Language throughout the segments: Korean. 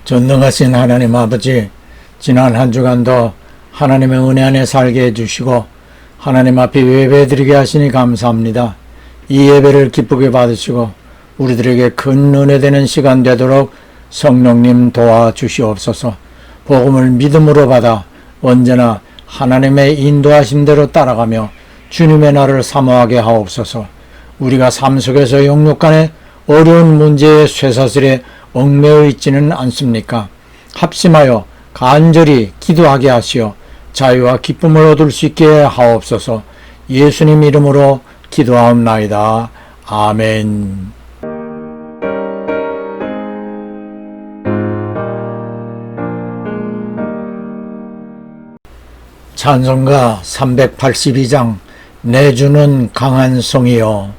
전능하신 하나님 아버지, 지난 한 주간도 하나님의 은혜 안에 살게 해주시고 하나님 앞에 예배드리게 하시니 감사합니다. 이 예배를 기쁘게 받으시고 우리들에게 큰 은혜 되는 시간 되도록 성령님 도와주시옵소서. 복음을 믿음으로 받아 언제나 하나님의 인도하심대로 따라가며 주님의 날을 사모하게 하옵소서. 우리가 삶 속에서 영육간에 어려운 문제의 쇠사슬에 얽매여 있지는 않습니까? 합심하여 간절히 기도하게 하시어 자유와 기쁨을 얻을 수 있게 하옵소서. 예수님 이름으로 기도하옵나이다. 아멘. 찬송가 382장 내주는 강한 성이여.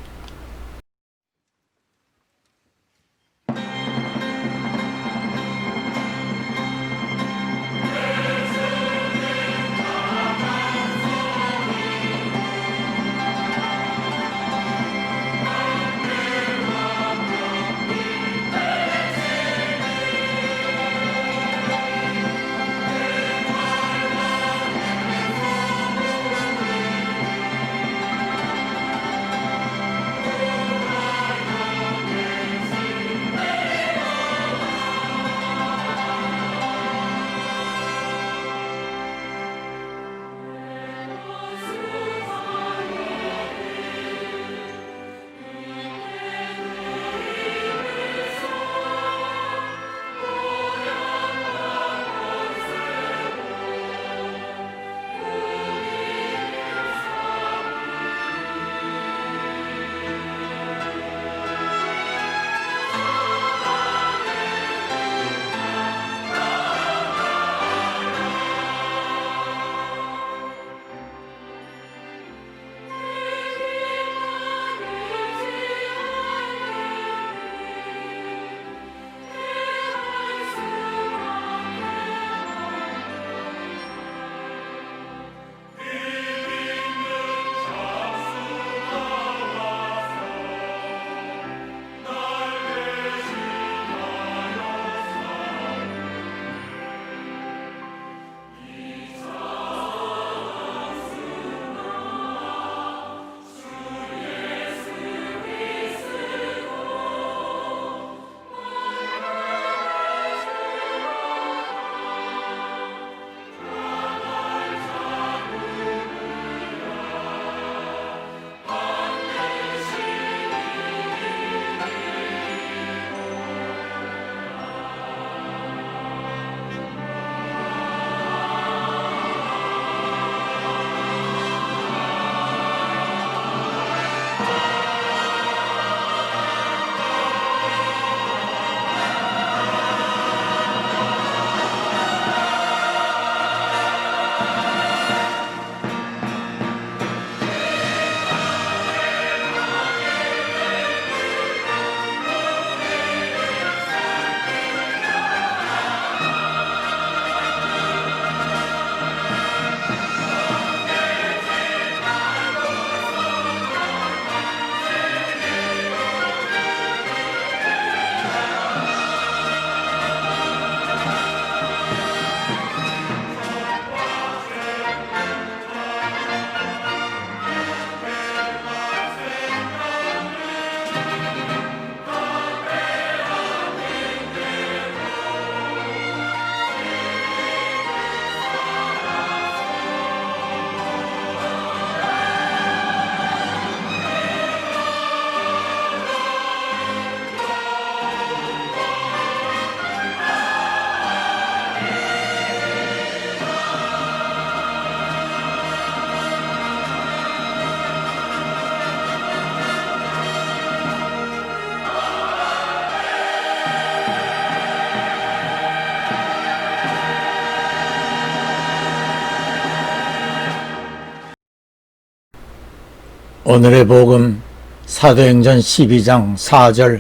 오늘의 복음 사도행전 12장 4절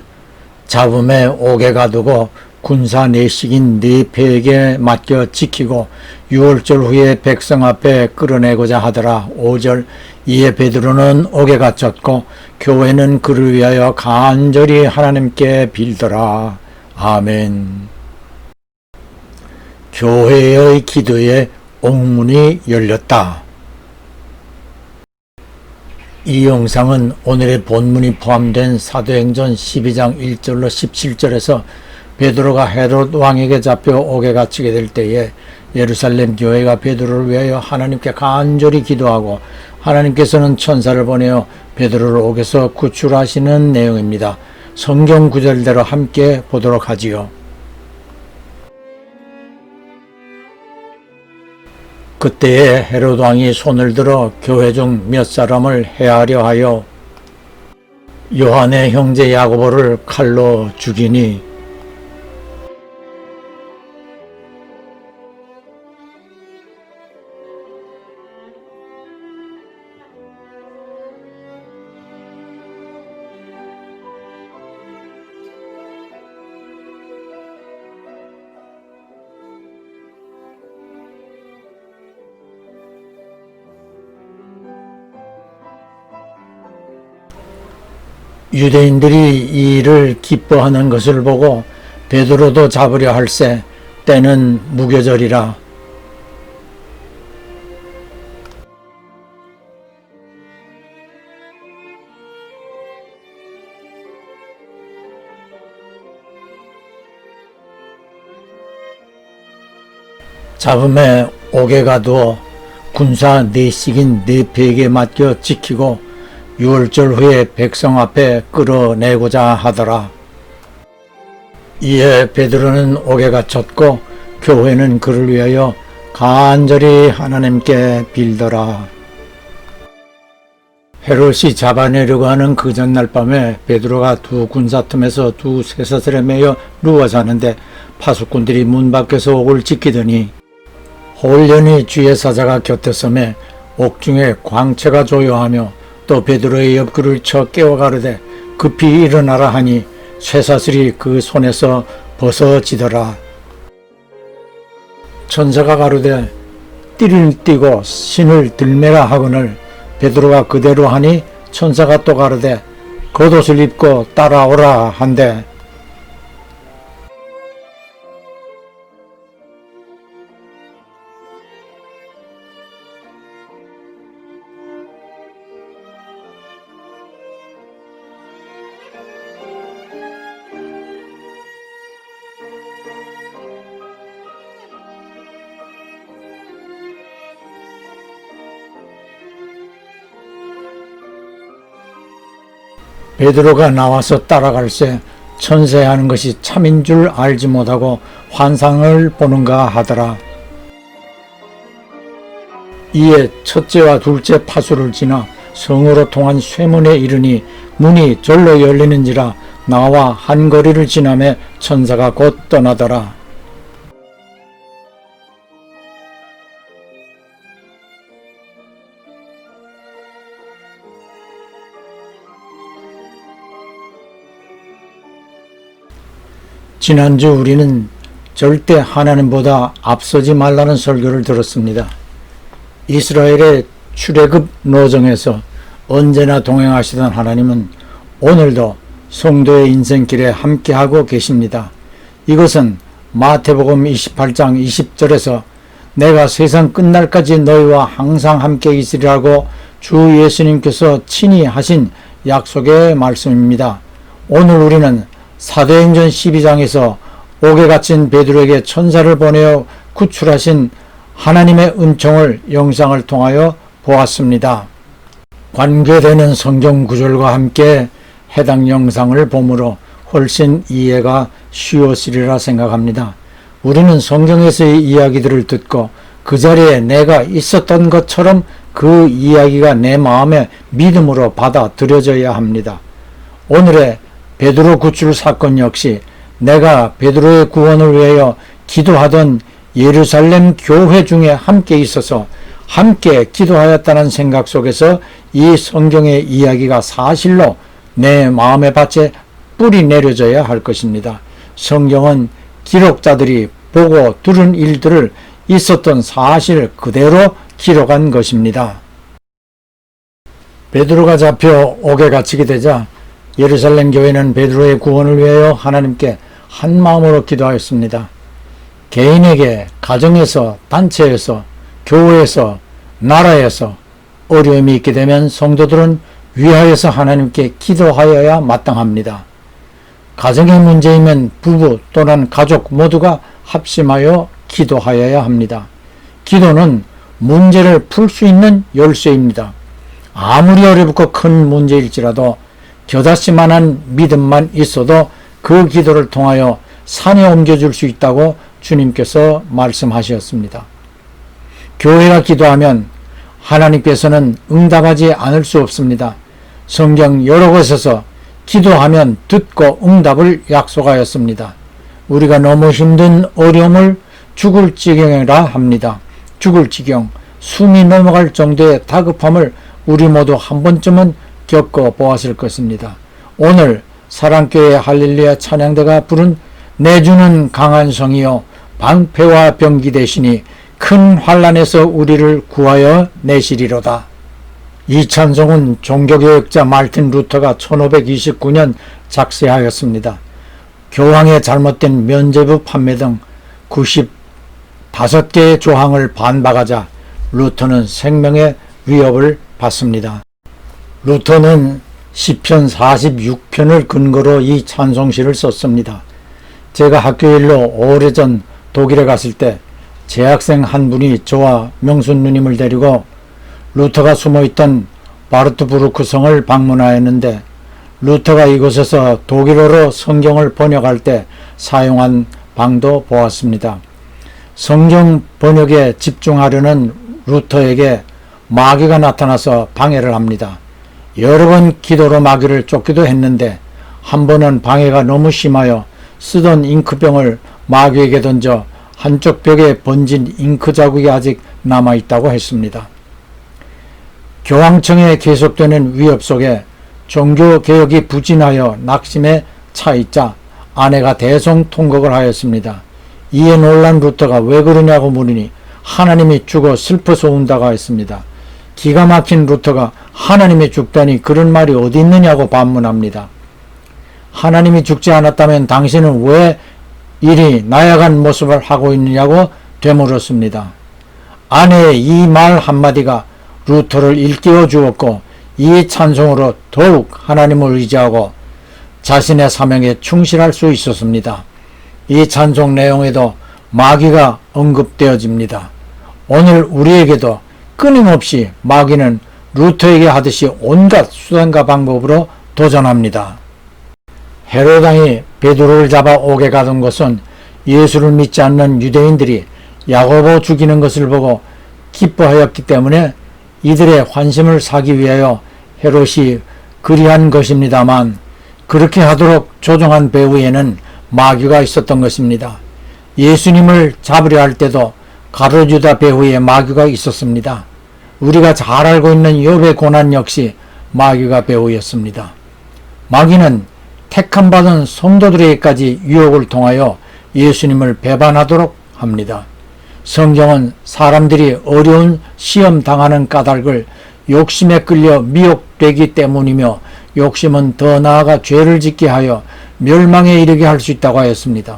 잡음에 옥에 가두고 군사 내식인 네 패에게 맡겨 지키고 6월절 후에 백성 앞에 끌어내고자 하더라. 5절 이에 베드로는 옥에 갇혔고 교회는 그를 위하여 간절히 하나님께 빌더라. 아멘. 교회의 기도에 옥문이 열렸다. 이 영상은 오늘의 본문이 포함된 사도행전 12장 1절로 17절에서 베드로가 헤롯 왕에게 잡혀 옥에 갇히게 될 때에 예루살렘 교회가 베드로를 위하여 하나님께 간절히 기도하고 하나님께서는 천사를 보내어 베드로를 옥에서 구출하시는 내용입니다. 성경 구절대로 함께 보도록 하지요. 그때에 헤롯 왕이 손을 들어 교회 중 몇 사람을 해하려 하여 요한의 형제 야고보를 칼로 죽이니 유대인들이 이 일을 기뻐하는 것을 보고 베드로도 잡으려 할세 때는 무교절이라. 잡음에 옥에 가두어 군사 4씩인 4패에게 맡겨 지키고 6월절 후에 백성 앞에 끌어내고자 하더라. 이에 베드로는 옥에 갇혔고 교회는 그를 위하여 간절히 하나님께 빌더라. 헤롯이 잡아내려고 하는 그 전날 밤에 베드로가 두 군사 틈에서 두 쇠사슬에 매여 누워 자는데 파수꾼들이 문 밖에서 옥을 지키더니 홀연히 주의 사자가 곁에 서매 옥중에 광채가 조요하며 또 베드로의 옆구리를 쳐 깨워 가르되 급히 일어나라 하니 쇠사슬이 그 손에서 벗어지더라. 천사가 가르되 띠를 띠고 신을 들매라 하거늘 베드로가 그대로 하니 천사가 또 가르되 겉옷을 입고 따라오라 한대 베드로가 나와서 따라갈새 천세하는 것이 참인 줄 알지 못하고 환상을 보는가 하더라. 이에 첫째와 둘째 파수를 지나 성으로 통한 쇠문에 이르니 문이 절로 열리는지라 나와 한 거리를 지나매 천사가 곧 떠나더라. 지난주 우리는 절대 하나님보다 앞서지 말라는 설교를 들었습니다. 이스라엘의 출애굽 노정에서 언제나 동행하시던 하나님은 오늘도 성도의 인생길에 함께하고 계십니다. 이것은 마태복음 28장 20절에서 내가 세상 끝날까지 너희와 항상 함께 있으리라고 주 예수님께서 친히 하신 약속의 말씀입니다. 오늘 우리는 사도행전 12장에서 옥에 갇힌 베드로에게 천사를 보내어 구출하신 하나님의 은총을 영상을 통하여 보았습니다. 관계되는 성경 구절과 함께 해당 영상을 보므로 훨씬 이해가 쉬웠으리라 생각합니다. 우리는 성경에서의 이야기들을 듣고 그 자리에 내가 있었던 것처럼 그 이야기가 내 마음에 믿음으로 받아들여져야 합니다. 오늘의 베드로 구출 사건 역시 내가 베드로의 구원을 위하여 기도하던 예루살렘 교회 중에 함께 있어서 함께 기도하였다는 생각 속에서 이 성경의 이야기가 사실로 내 마음의 밭에 뿌리 내려져야 할 것입니다. 성경은 기록자들이 보고 들은 일들을 있었던 사실 그대로 기록한 것입니다. 베드로가 잡혀 옥에 갇히게 되자 예루살렘 교회는 베드로의 구원을 위하여 하나님께 한 마음으로 기도하였습니다. 개인에게 가정에서, 단체에서, 교회에서, 나라에서 어려움이 있게 되면 성도들은 위하여서 하나님께 기도하여야 마땅합니다. 가정의 문제이면 부부 또는 가족 모두가 합심하여 기도하여야 합니다. 기도는 문제를 풀 수 있는 열쇠입니다. 아무리 어렵고 큰 문제일지라도 겨자씨만한 믿음만 있어도 그 기도를 통하여 산에 옮겨줄 수 있다고 주님께서 말씀하셨습니다. 교회가 기도하면 하나님께서는 응답하지 않을 수 없습니다. 성경 여러 곳에서 기도하면 듣고 응답을 약속하였습니다. 우리가 너무 힘든 어려움을 죽을 지경이라 합니다. 죽을 지경, 숨이 넘어갈 정도의 다급함을 우리 모두 한 번쯤은 겪어보았을 것입니다. 오늘 사랑교회 할렐루야 찬양대가 부른 내주는 강한 성이요 방패와 병기 되시니 큰 환난에서 우리를 구하여 내시리로다. 이 찬송은 종교개혁자 말틴 루터가 1529년 작세하였습니다. 교황의 잘못된 면죄부 판매 등 95개의 조항을 반박하자 루터는 생명의 위협을 받습니다. 루터는 시편 46편을 근거로 이 찬송시를 썼습니다. 제가 학교 일로 오래전 독일에 갔을 때 재학생 한 분이 저와 명순 누님을 데리고 루터가 숨어있던 바르트부르크 성을 방문하였는데 루터가 이곳에서 독일어로 성경을 번역할 때 사용한 방도 보았습니다. 성경 번역에 집중하려는 루터에게 마귀가 나타나서 방해를 합니다. 여러 번 기도로 마귀를 쫓기도 했는데 한 번은 방해가 너무 심하여 쓰던 잉크병을 마귀에게 던져 한쪽 벽에 번진 잉크 자국이 아직 남아있다고 했습니다. 교황청에 계속되는 위협 속에 종교개혁이 부진하여 낙심에 차있자 아내가 대성통곡을 하였습니다. 이에 놀란 루터가 왜 그러냐고 물으니 하나님이 죽어 슬퍼서 운다고 했습니다. 기가 막힌 루터가 하나님이 죽다니 그런 말이 어디 있느냐고 반문합니다. 하나님이 죽지 않았다면 당신은 왜 이리 나약한 모습을 하고 있느냐고 되물었습니다. 아내의 이 말 한마디가 루터를 일깨워 주었고 이 찬송으로 더욱 하나님을 의지하고 자신의 사명에 충실할 수 있었습니다. 이 찬송 내용에도 마귀가 언급되어집니다. 오늘 우리에게도 끊임없이 마귀는 루터에게 하듯이 온갖 수단과 방법으로 도전합니다. 헤로당이 베드로를 잡아 옥에 가둔 것은 예수를 믿지 않는 유대인들이 야고보 죽이는 것을 보고 기뻐하였기 때문에 이들의 환심을 사기 위하여 헤롯이 그리한 것입니다만 그렇게 하도록 조종한 배후에는 마귀가 있었던 것입니다. 예수님을 잡으려 할 때도 가룟유다 배후에 마귀가 있었습니다. 우리가 잘 알고 있는 욥의 고난 역시 마귀가 배후였습니다. 마귀는 택함받은 성도들에게까지 유혹을 통하여 예수님을 배반하도록 합니다. 성경은 사람들이 어려운 시험 당하는 까닭을 욕심에 끌려 미혹되기 때문이며 욕심은 더 나아가 죄를 짓게 하여 멸망에 이르게 할 수 있다고 하였습니다.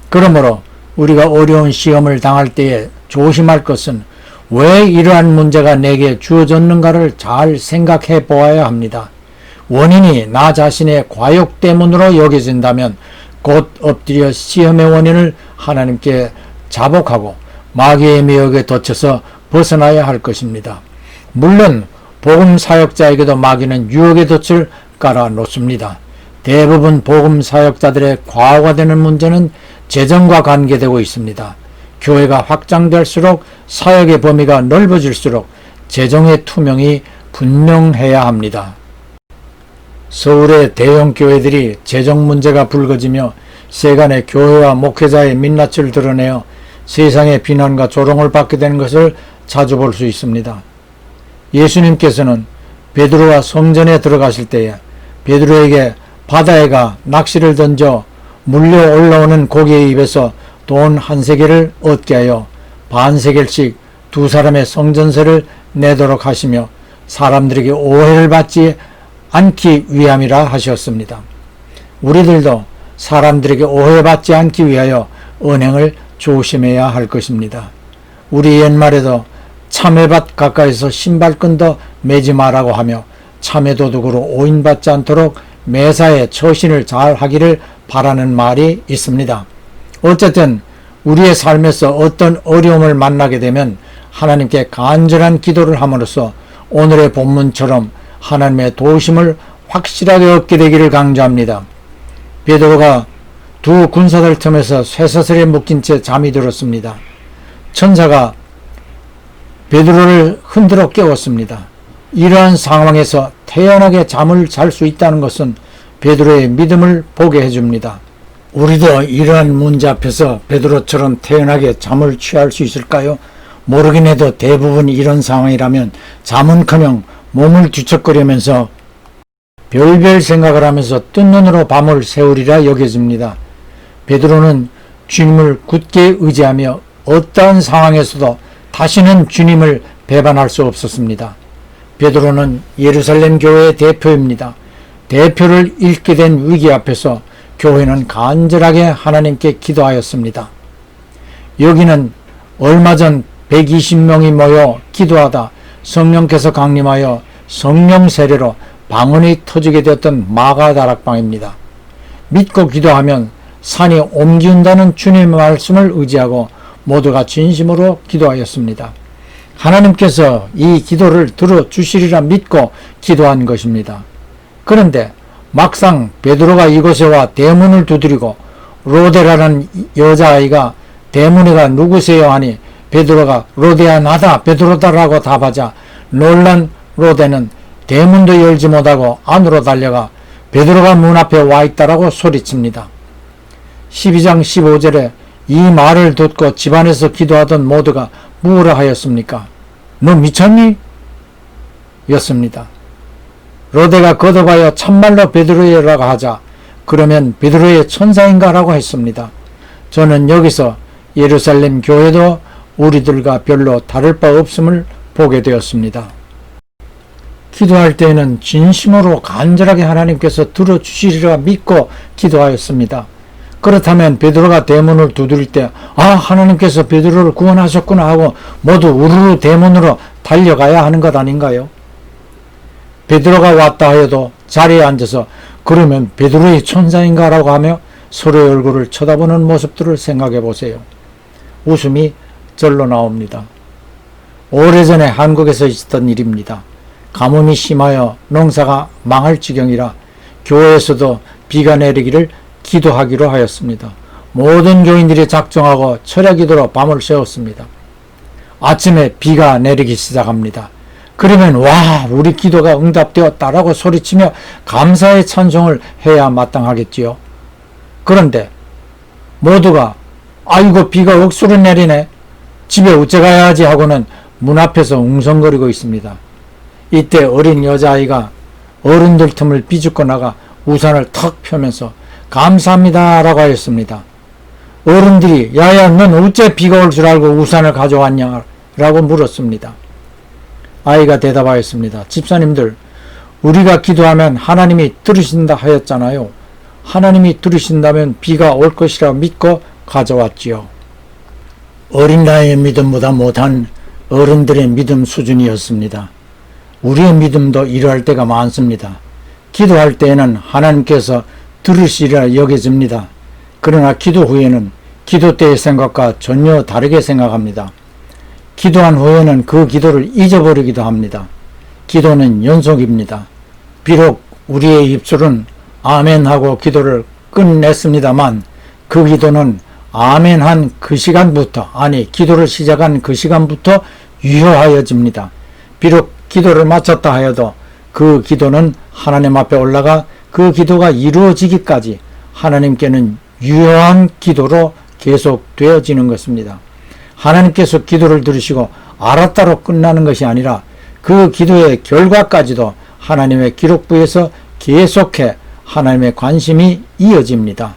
그러므로 우리가 어려운 시험을 당할 때에 조심할 것은 왜 이러한 문제가 내게 주어졌는가를 잘 생각해 보아야 합니다. 원인이 나 자신의 과욕 때문으로 여겨진다면 곧 엎드려 시험의 원인을 하나님께 자복하고 마귀의 미혹에 덧쳐서 벗어나야 할 것입니다. 물론 복음 사역자에게도 마귀는 유혹의 덫을 깔아놓습니다. 대부분 복음 사역자들의 과오가 되는 문제는 재정과 관계되고 있습니다. 교회가 확장될수록 사역의 범위가 넓어질수록 재정의 투명이 분명해야 합니다. 서울의 대형 교회들이 재정 문제가 불거지며 세간의 교회와 목회자의 민낯을 드러내어 세상의 비난과 조롱을 받게 되는 것을 자주 볼 수 있습니다. 예수님께서는 베드로와 성전에 들어가실 때에 베드로에게 바다에가 낚시를 던져 물려 올라오는 고기의 입에서 돈 한 세겔을 얻게 하여 반 세겔씩 두 사람의 성전세를 내도록 하시며 사람들에게 오해를 받지 않기 위함이라 하셨습니다. 우리들도 사람들에게 오해받지 않기 위하여 언행을 조심해야 할 것입니다. 우리 옛말에도 참외밭 가까이서 신발끈도 매지 마라고 하며 참외도둑으로 오인받지 않도록 매사에 처신을 잘 하기를 바라는 말이 있습니다. 어쨌든 우리의 삶에서 어떤 어려움을 만나게 되면 하나님께 간절한 기도를 함으로써 오늘의 본문처럼 하나님의 도우심을 확실하게 얻게 되기를 강조합니다. 베드로가 두 군사들 틈에서 쇠사슬에 묶인 채 잠이 들었습니다. 천사가 베드로를 흔들어 깨웠습니다. 이러한 상황에서 태연하게 잠을 잘 수 있다는 것은 베드로의 믿음을 보게 해줍니다. 우리도 이러한 문제 앞에서 베드로처럼 태연하게 잠을 취할 수 있을까요? 모르긴 해도 대부분 이런 상황이라면 잠은커녕 몸을 뒤척거리면서 별별 생각을 하면서 뜬 눈으로 밤을 새우리라 여겨집니다. 베드로는 주님을 굳게 의지하며 어떠한 상황에서도 다시는 주님을 배반할 수 없었습니다. 베드로는 예루살렘 교회의 대표입니다. 대표를 잃게 된 위기 앞에서 교회는 간절하게 하나님께 기도하였습니다. 여기는 얼마 전 120명이 모여 기도하다 성령께서 강림하여 성령 세례로 방언이 터지게 되었던 마가다락방입니다. 믿고 기도하면 산이 옮기운다는 주님의 말씀을 의지하고 모두가 진심으로 기도하였습니다. 하나님께서 이 기도를 들어주시리라 믿고 기도한 것입니다. 그런데 막상 베드로가 이곳에 와 대문을 두드리고 로데라는 여자아이가 대문에가 누구세요 하니 베드로가 로데야 나다 베드로다라고 답하자 놀란 로데는 대문도 열지 못하고 안으로 달려가 베드로가 문 앞에 와 있다라고 소리칩니다. 12장 15절에 이 말을 듣고 집안에서 기도하던 모두가 뭐라 하였습니까? 너 미쳤니? 였습니다. 로데가 거듭하여 참말로 베드로라고 하자 그러면 베드로의 천사인가 라고 했습니다. 저는 여기서 예루살렘 교회도 우리들과 별로 다를 바 없음을 보게 되었습니다. 기도할 때에는 진심으로 간절하게 하나님께서 들어주시리라 믿고 기도하였습니다. 그렇다면 베드로가 대문을 두드릴 때 하나님께서 베드로를 구원하셨구나 하고 모두 우르르 대문으로 달려가야 하는 것 아닌가요? 베드로가 왔다 하여도 자리에 앉아서 그러면 베드로의 천사인가 라고 하며 서로의 얼굴을 쳐다보는 모습들을 생각해 보세요. 웃음이 절로 나옵니다. 오래전에 한국에서 있었던 일입니다. 가뭄이 심하여 농사가 망할 지경이라 교회에서도 비가 내리기를 기도하기로 하였습니다. 모든 교인들이 작정하고 철야기도로 밤을 새웠습니다. 아침에 비가 내리기 시작합니다. 그러면 와 우리 기도가 응답되었다라고 소리치며 감사의 찬송을 해야 마땅하겠지요. 그런데 모두가 아이고 비가 억수로 내리네 집에 어째 가야지 하고는 문 앞에서 웅성거리고 있습니다. 이때 어린 여자아이가 어른들 틈을 비집고 나가 우산을 턱 펴면서 감사합니다 라고 하였습니다. 어른들이 야야 넌 어째 비가 올 줄 알고 우산을 가져왔냐 라고 물었습니다. 아이가 대답하였습니다. 집사님들 우리가 기도하면 하나님이 들으신다 하였잖아요. 하나님이 들으신다면 비가 올 것이라 믿고 가져왔지요. 어린 나이의 믿음보다 못한 어른들의 믿음 수준이었습니다. 우리의 믿음도 이러할 때가 많습니다. 기도할 때에는 하나님께서 들으시리라 여겨집니다. 그러나 기도 후에는 기도 때의 생각과 전혀 다르게 생각합니다. 기도한 후에는 그 기도를 잊어버리기도 합니다. 기도는 연속입니다. 비록 우리의 입술은 아멘하고 기도를 끝냈습니다만 그 기도는 아멘한 그 시간부터 기도를 시작한 그 시간부터 유효하여집니다. 비록 기도를 마쳤다 하여도 그 기도는 하나님 앞에 올라가 그 기도가 이루어지기까지 하나님께는 유효한 기도로 계속되어지는 것입니다. 하나님께서 기도를 들으시고 알았다로 끝나는 것이 아니라 그 기도의 결과까지도 하나님의 기록부에서 계속해 하나님의 관심이 이어집니다.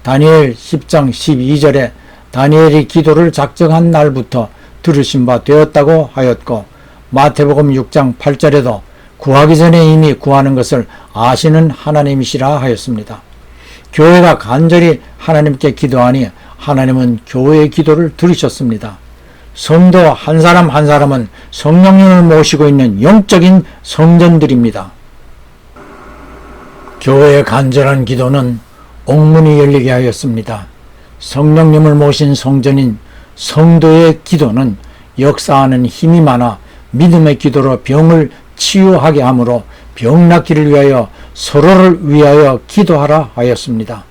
다니엘 10장 12절에 다니엘이 기도를 작정한 날부터 들으신 바 되었다고 하였고 마태복음 6장 8절에도 구하기 전에 이미 구하는 것을 아시는 하나님이시라 하였습니다. 교회가 간절히 하나님께 기도하니 하나님은 교회의 기도를 들으셨습니다. 성도 한 사람 한 사람은 성령님을 모시고 있는 영적인 성전들입니다. 교회의 간절한 기도는 옥문이 열리게 하였습니다. 성령님을 모신 성전인 성도의 기도는 역사하는 힘이 많아 믿음의 기도로 병을 치유하게 하므로 병 낫기를 위하여 서로를 위하여 기도하라 하였습니다.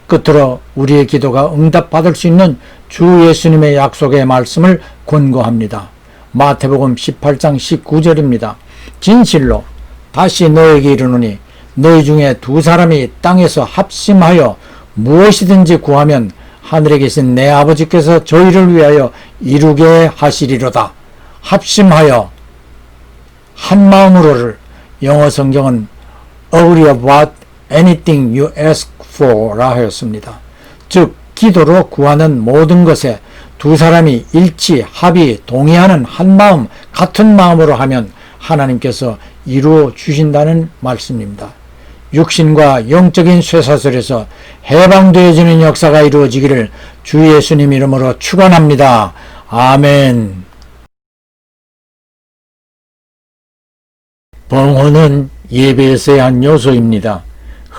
끝으로 우리의 기도가 응답받을 수 있는 주 예수님의 약속의 말씀을 권고합니다. 마태복음 18장 19절입니다. 진실로 다시 너에게 이르노니 너희 중에 두 사람이 땅에서 합심하여 무엇이든지 구하면 하늘에 계신 내 아버지께서 저희를 위하여 이루게 하시리로다. 합심하여 한 마음으로를 영어 성경은 agree about anything you ask for 라 하였습니다. 즉 기도로 구하는 모든 것에 두 사람이 일치, 합의, 동의하는 한 마음, 같은 마음으로 하면 하나님께서 이루어 주신다는 말씀입니다. 육신과 영적인 쇠사슬에서 해방되어지는 역사가 이루어지기를 주 예수님 이름으로 축원합니다. 아멘. 봉헌은 예배에서의 한 요소입니다.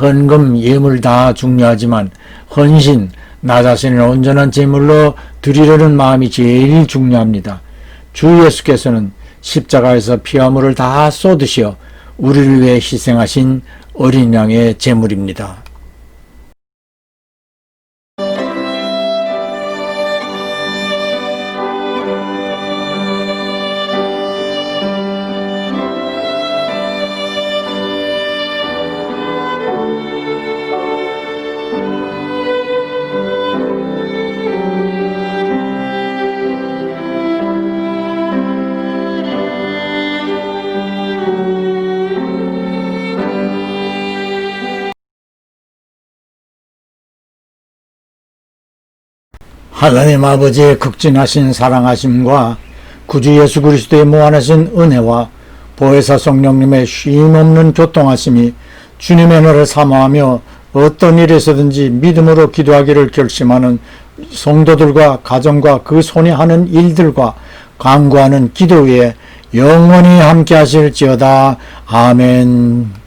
헌금, 예물 다 중요하지만 헌신, 나 자신을 온전한 제물로 드리려는 마음이 제일 중요합니다. 주 예수께서는 십자가에서 피와 물을 다 쏟으시어 우리를 위해 희생하신 어린 양의 제물입니다. 하나님 아버지의 극진하신 사랑하심과 구주 예수 그리스도의 무한하신 은혜와 보혜사 성령님의 쉼없는 교통하심이 주님의 너를 사모하며 어떤 일에서든지 믿음으로 기도하기를 결심하는 성도들과 가정과 그 손이 하는 일들과 간구하는 기도 위에 영원히 함께 하실지어다. 아멘.